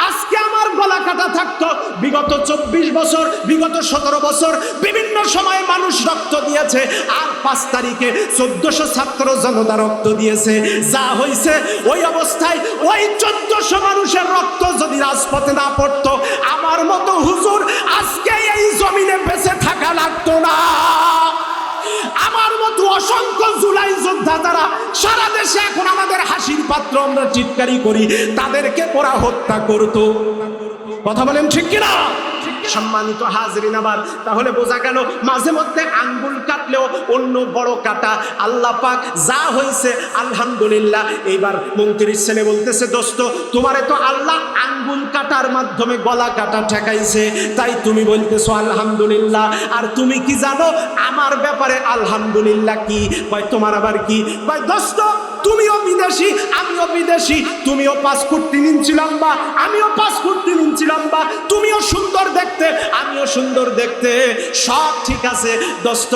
আজকে আমার গলা কাটা থাকতো। বিগত 24 বছর, বিগত 17 বছর বিভিন্ন সময়ে মানুষ রক্ত দিয়েছে, আর 5 তারিখে 1400 ছাত্র জনতা রক্ত দিয়েছে। যা হয়েছে ওই অবস্থায় ওই 1400 মানুষের রক্ত যদি রাজপথে না পড়তো, আমার মতো হুজুর আজকে এই জমিনে বেঁচে থাকা লাগতো না। আমার মতো অসংখ্য জুলাই যোদ্ধা যারা সারা দেশে এখন আমাদের হাসির পাত্র, আমরা চিৎকারি করি, তাদেরকে ওরা হত্যা করতো। কথা বলেন ঠিক কিনা? সম্মানিত হাজরিন, আবার তাহলে বোঝা গেল মাঝে মধ্যে আঙ্গুল কাটলেও অন্য বড় কাটা আল্লাহ পাক যা হয়েছে আলহামদুলিল্লাহ। এইবার মন্ত্রীর ছেলে বলতেছে দোস্ত তোমারে তো আল্লাহ আঙ্গুল কাটার মাধ্যমে গলা কাটা ঠেকাইছে, তাই তুমি বলতেছো আলহামদুলিল্লাহ। আর তুমি কি জানো আমার ব্যাপারে আলহামদুলিল্লাহ কি? কয় তোমার আবার কি? কয় দোস্ত তুমিও বিদেশি আমিও বিদেশি, তুমিও 5 ফুট 3 ইঞ্চি লম্বা আমিও 5 ফুট 3 ইঞ্চি লম্বা, তুমিও সুন্দর দেখতে আমিও সুন্দর দেখতে, সব ঠিক আছে দোস্ত।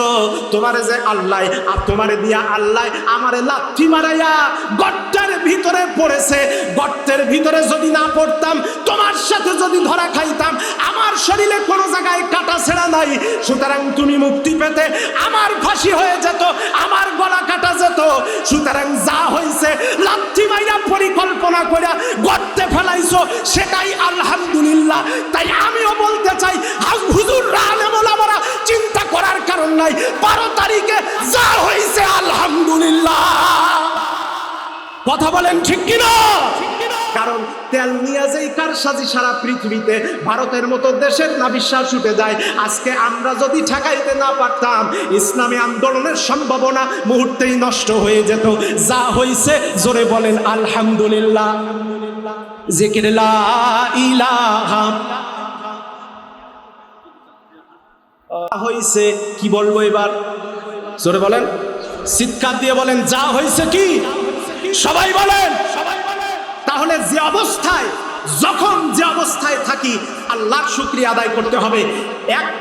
তোমারে যে আল্লাহ আর তোমারে দিয়া আল্লাহ আমারে লাথি মারাইয়া গর্তের ভিতরে পড়েছে, গর্তের ভিতরে যদি না পড়তাম, তোমার সাথে যদি ধরা খাইতাম, আমার শরীরে কোনো জায়গায় কাটা ছেঁড়া নাই, সুতরাং তুমি মুক্তি পেতে আমার ফাঁসি হয়ে যেত, আমার গলা কাটা যেত। সুতরাং যা হয়েছে লাথি মাইরা পরিকল্পনা করে গর্তে ফেলাইছো, সেটাই আলহামদুলিল্লাহ। তাই আমিও বলতে চাই, হুজুররা আলেম ওলামারা চিন্তা করার কারণ নাই, 12 তারিখে যা হয়েছে আলহামদুলিল্লাহ। কথা বলেন ঠিক কিনা? কারণ তেল নিয়ে যেই কারসাজি সারা পৃথিবীতে, ভারতের মতো দেশের না বিশ্বাস উঠে যায়। আজকে আমরা যদি ঠেকাইতে না পারতাম, ইসলামী আন্দোলনের সম্ভাবনা মুহূর্তেই নষ্ট হয়ে যেত। যা হয়েছে জোরে বলেন আলহামদুলিল্লাহ। জিকির লা ইলাহা হয়েছে, কি বলবো এবার জোরে বলেন, চিৎকার দিয়ে বলেন যা হয়েছে কি, সবাই বলেন। তাহলে যে অবস্থায়, যখন যে অবস্থায় থাকি আল্লাহর শুকরিয়া আদায় করতে হবে।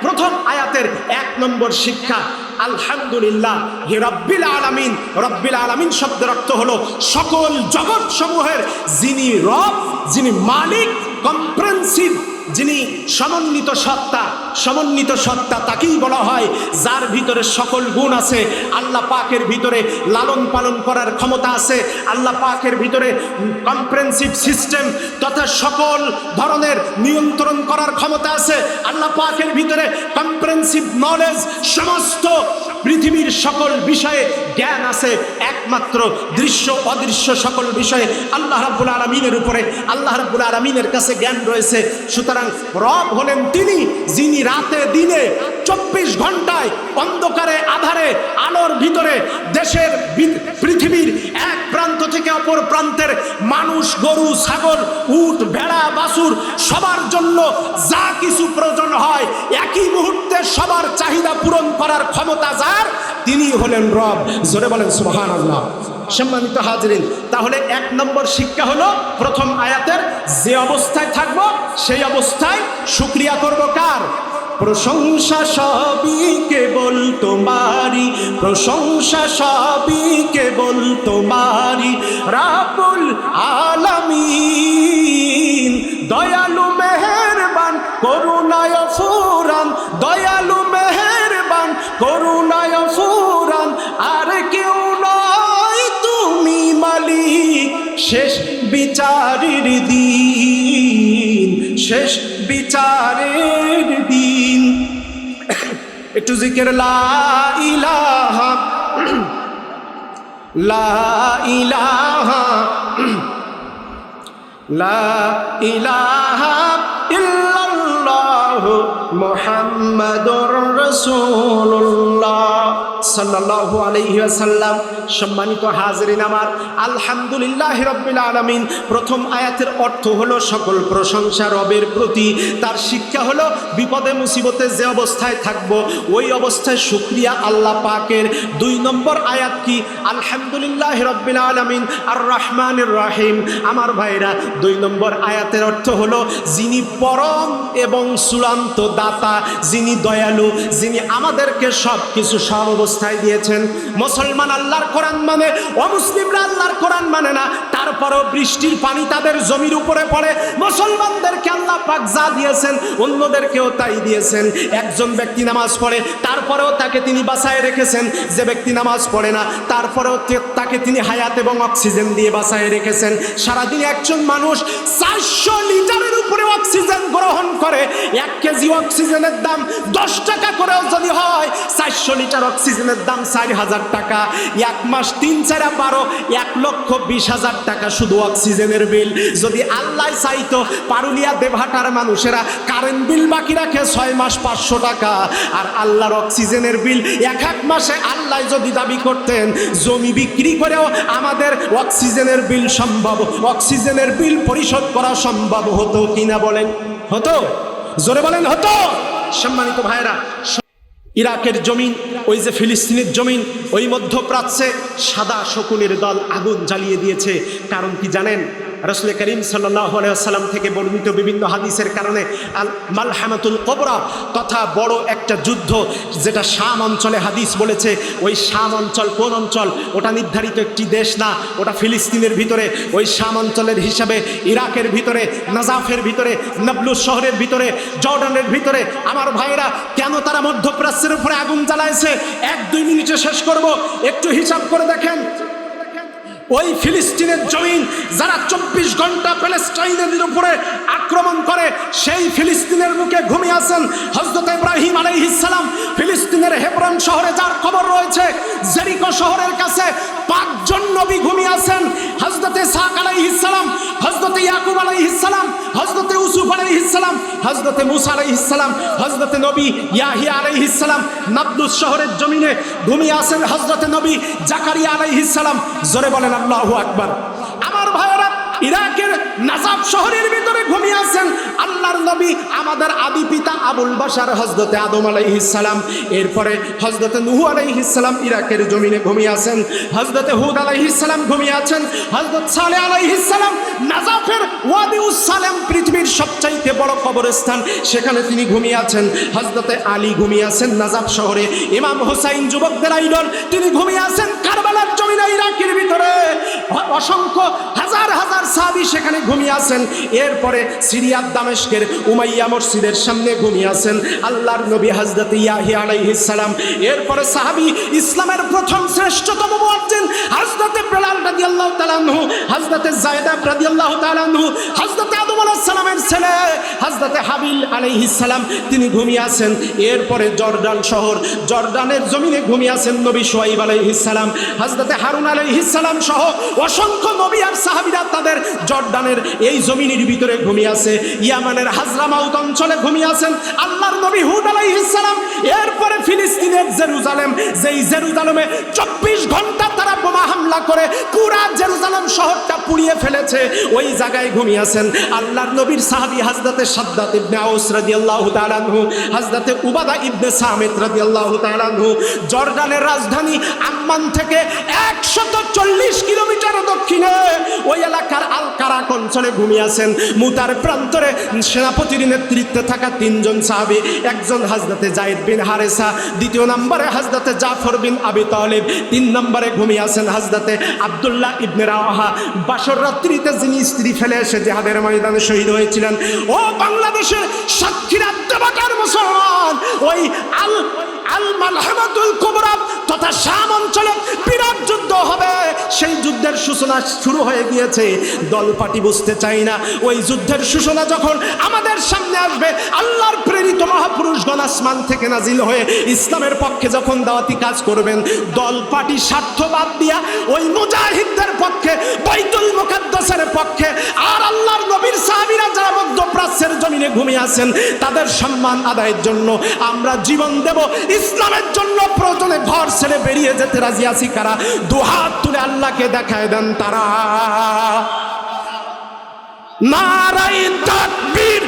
প্রথম আয়াতের 1 নম্বর শিক্ষা আলহামদুলিল্লাহ হে রব্বিল আলামিন। রব্বিল আলামিন শব্দের অর্থ হলো সকল জগৎ সমূহের যিনি রব, যিনি মালিক, কম্প্রেহেনসিভ, যিনি সমন্বিত সত্তা। সমন্বিত সত্তা তাকেই বলা হয় যার ভিতরে সকল গুণ আছে। আল্লাহ পাকের ভিতরে লালন পালন করার ক্ষমতা আছে, আল্লাহ পাকের ভিতরে কম্প্রেহেনসিভ সিস্টেম তথা সকল ধরনের নিয়ন্ত্রণ করার ক্ষমতা আছে, আল্লাহ পাকের ভিতরে কম্প্রেহেনসিভ নলেজ, সমস্ত পৃথিবীর সকল বিষয়ে জ্ঞান আছে। একমাত্র দৃশ্য অদৃশ্য সকল বিষয়ে আল্লাহ রাব্বুল আলামিনের উপরে, আল্লাহ রাব্বুল আলামিনের কাছে জ্ঞান রয়েছে। সুতরাং রব হলেন তিনি, যিনি রাতে দিনে 24 ঘন্টায় অন্ধকারে আধারে আলোর ভিতরে দেশের পৃথিবীর এক প্রান্ত থেকে অপর প্রান্তের মানুষ, গরু, ছাগল, উট, ভেড়া, বাছুর সবার জন্য যা কিছু প্রয়োজন হয় একই মুহূর্তে সবার চাহিদা পূরণ করার ক্ষমতা যার, তিনি হলেন রব। জোরে বলেন সুবহানাল্লাহ। সম্মানিত হাজিরিন, তাহলে 1 নম্বর শিক্ষা হলো প্রথম আয়াতের, যে অবস্থায় থাকবো সেই অবস্থায় শুকরিয়া করব কার? প্রশংসা সবই কেবল তোমারি, প্রশংসা সবই কেবল তোমারি, রাব্বুল আলামিন। দয়ালু মেহেরবান করুণায় ফুরান, দয়ালু মেহেরবান করুণায় ফুরান, আর কেউ নয় তুমি মালিক, শেষ বিচারের দিন, শেষ বিচারের দিন। একটু জিকির লা ইলাহা, লা ইলাহা, লা ইলাহা ইল্লাল্লাহু মুহাম্মাদুর রাসূলুল্লাহ সাল্লাল্লাহু আলাইহি ওয়াসাল্লাম। সম্মানিত হাজিরিন আমার, আলহামদুলিল্লাহ রাব্বিল আলামিন প্রথম আয়াতের অর্থ হলো সকল প্রশংসা রবের প্রতি। তার শিক্ষা হলো বিপদে মুসিবতে যে অবস্থায় থাকবো ওই অবস্থায় শুকরিয়া আল্লাহ পাকের। 2 নম্বর আয়াত কি? আলহামদুলিল্লাহ রাব্বিল আলামিন আর রহমানির রহিম। আমার ভাইরা, 2 নম্বর আয়াতের অর্থ হলো যিনি পরম এবং চূড়ান্ত দাতা, যিনি দয়ালু, যিনি আমাদেরকে সব কিছু সব অবস্থায় দিয়েছেন। মুসলমান আল্লাহর কোরআন মানে, অমুসলিমরা আল্লাহর কোরআন মানে না, তারপরও বৃষ্টির পানি তাদের জমির উপরে পড়ে। মুসলমানদেরকে আল্লাহ পাক যা দিয়েছেন অন্যদেরকেও তাই দিয়েছেন। একজন ব্যক্তি নামাজ পড়ে, তারপরেও তাকে তিনি বাঁচায় রেখেছেন। যে ব্যক্তি নামাজ পড়ে না, তারপরেও তাকে তিনি হায়াত এবং অক্সিজেন দিয়ে বাঁচায় রেখেছেন। সারাদিন একজন মানুষ 400 লিটারের উপরে অক্সিজেন গ্রহণ করে। 1 কেজি অক্সিজেনের দাম 10 টাকা করেও যদি হয়, 400 লিটার অক্সিজেনের দাম 4000 টাকা। 1 মাস 3 4 12, 1,20,000 টাকা শুধু অক্সিজেনের বিল। যদি আল্লাহ চাইতো, পারুলিয়া দেবহাটার মানুষেরা কারেন্ট বিল বাকি রাখে 6 মাস 500 টাকা। আর আল্লাহর অক্সিজেনের বিল এক মাসে আল্লাহ যদি দাবি করতেন, জমি বিক্রি করেও আমাদের অক্সিজেনের বিল সম্ভব, অক্সিজেনের বিল পরিশোধ করা সম্ভব হতো কিনা বলেন? হতো? জোরে বলেন হতো? সম্মানিত ভাইরা, ইরাকের জমিন, ওই যে ফিলিস্তিনের জমিন, ওই মধ্যপ্রাচ্যে সাদা শকুনের দল আগুন জ্বালিয়ে দিয়েছে। কারণ কি জানেন? রাসূল করিম সাল্লাল্লাহু আলাইহি ওয়াসাল্লাম থেকে বর্ণিত বিভিন্ন হাদিসের কারণে আল মালহামাতুল কুবরা তথা বড় একটা যুদ্ধ, যেটা শাম অঞ্চলে হাদিস বলেছে, ওই শাম অঞ্চল কোন অঞ্চল? ওটা নির্ধারিত একটি দেশ না, ওটা ফিলিস্তিনের ভিতরে। ওই শাম অঞ্চলের হিসাবে ইরাকের ভিতরে, নাজাফের ভিতরে, নাবলুস শহরের ভিতরে, জর্ডানের ভিতরে। আমার ভাইরা, কেন তারা মধ্যপ্রাচ্যের উপরে আগুন জ্বালাইছে? 1-2 মিনিটে শেষ করব। একটু হিসাব করে দেখেন, ওই ফিলিস্তিনের জমিন যারা 24 ঘন্টা প্যালেস্টাইনের উপরে আক্রমণ করে, সেই ফিলিস্তিনের বুকে ঘুমিয়ে আছেন হযরত ইব্রাহিম আলাইহিস সালাম। ফিলিস্তিনের হেব্রন শহরে যার খবর রয়েছে, জেরিকো শহরের কাছে 5 জন নবী ঘুমিয়ে আছেন। হযরত ইসহাক আলাইহিস সালাম, হযরত ইয়াকুব আলাইহিস সালাম, হযরত ইউসুফ আলাইহিস সালাম, হযরত মুসা আলাইহিস সালাম, হযরত নবী ইয়াহিয়া আলাইহিস সালাম। নাবলুস শহরের জমিনে ঘুমিয়ে আছেন হযরত নবী জাকারিয়া আলাইহিস সালাম। জোরে বলেন আল্লাহু আকবার। আমার ভাইয়েরা, ইরাকের নাজাফ শহরের ভিতরে ঘুমিয়ে আছেন আল্লাহর নবী, আমাদের আদি পিতা আবুল বাশার হযরত আদম আলাইহিস সালাম। এরপরে হযরত নূহ আলাইহিস সালাম ইরাকের জমিনে ঘুমিয়ে আছেন। হযরত হুদ আলাইহিস সালাম ঘুমিয়ে আছেন। হযরত সালেহ আলাইহিস সালাম নাজাফের ওয়াদি উস-সালাম, পৃথিবীর সবচাইতে বড় কবরস্থান, সেখানে তিনি ঘুমিয়ে আছেন। হযরত আলী ঘুমিয়ে আছেন নাজাফ শহরে। ইমাম হুসাইন যুবকদের আইডল, তিনি ঘুমিয়ে আছেন কারবালার জমিনে ইরাকের ভিতরে। অসংখ্য হাজার হাজার সাহাবী সেখানে ঘুমিয়ে আছেন। এরপরে সিরিয়ার দামেস্কের উমাইয়া মসজিদের সামনে ঘুমিয়ে আছেন আল্লাহর নবী হযরত ইয়াহিয়া আলাইহিস সালাম। এরপরে সাহাবী, ইসলামের প্রথম শ্রেষ্ঠতম মুয়াজ্জিন হযরত বেলাল রাদিয়াল্লাহু তাআলা আনহু, হযরত যায়েদ রাদিয়াল্লাহু তাআলা আনহু, হযরত আদম আলাইহিস সালামের ছেলে হযরত হাবিল আলাইহিস সালাম, তিনি ঘুমিয়ে আছেন। এরপরে জর্ডান শহর, জর্ডানের জমিনে ঘুমিয়ে আছেন নবী শুআইব আলাইহিস সালাম, হযরত হারুন আলাইহিস সালাম সহ অসংখ্য নবী আর সাহাবীরা তাদের জর্ডানের এই জমিনের ভিতরে ঘুমিয়ে আছে। ইয়ামানের হাজরামাউত অঞ্চলে ঘুমিয়ে আছেন আল্লাহর নবী হুদ আলাইহিস সালাম। এরপরে ফিলিস্তিনের জেরুজালেম, যেই জেরুজালেমে 24 ঘন্টা তারা বোমা হামলা করে পুরা জেরুজালেম শহরটা পুড়িয়ে ফেলেছে, ওই জায়গায় ঘুমিয়ে আছেন আল্লাহর নবীর সাহাবী হযরত শাদ্দাদ ইবনে আউস রাদিয়াল্লাহু তাআলা আনহু, হযরত উবাদা ইবনে সামিত রাদিয়াল্লাহু তাআলা আনহু। জর্ডানের রাজধানী আম্মান থেকে 140 কিলোমিটার দক্ষিণে ওই এলাকার আল কারাক অঞ্চলে ঘুমিয়ে আছেন মুতার প্রান্তরে সেনাপতির নেতৃত্বে থাকা 3 জন সাহাবী। একজন হযরত যায়েদ বিন হারেসা, দ্বিতীয় নম্বরে হযরত জাফর বিন আবি তালিব, 3 নম্বরে ঘুমিয়ে আছেন হযরত আব্দুল্লাহ ইবনে রাওয়াহা, বাসর রাত্রিতে যিনি স্ত্রী ফেলে এসে জিহাদের ময়দানে শহীদ হয়েছিলেন। ও বাংলাদেশের সাক্ষীরা, দেবতার মুসলমান, ওই আল মালহামাতুল কুবরা তথা শাম অঞ্চলে বিরাট যুদ্ধ হবে। সেই যুদ্ধের সূচনা শুরু হয়ে গিয়েছে। দলপাটি বুঝতে চাই না, ওই যুদ্ধের সূচনা যখন আমাদের সামনে আসবে, আল্লাহর প্রেরিত মহাপুরুষগণ আসমান থেকে নাজিল হয়ে ইসলামের পক্ষে যখন দাওয়াতি কাজ করবেন, দলপাটি স্বার্থ বাদ দিয়া ওই মুজাহিদদের পক্ষে, বাইতুল মুকাদ্দাসের পক্ষে, আর আল্লাহর নবীর সাহাবীরা যারা মধ্যপ্রাচ্যের জমিনে ঘুমিয়ে আছেন, তাদের সম্মান আদায়ের জন্য আমরা জীবন দেব। ইসলামের জন্য প্রয়োজনে ঘর ছেড়ে বেরিয়ে যেতে রাজি আছি কারা? দুহাত তুলে আল্লাহকে দেখায় দেন তারা। নারায়ে তাকবীর।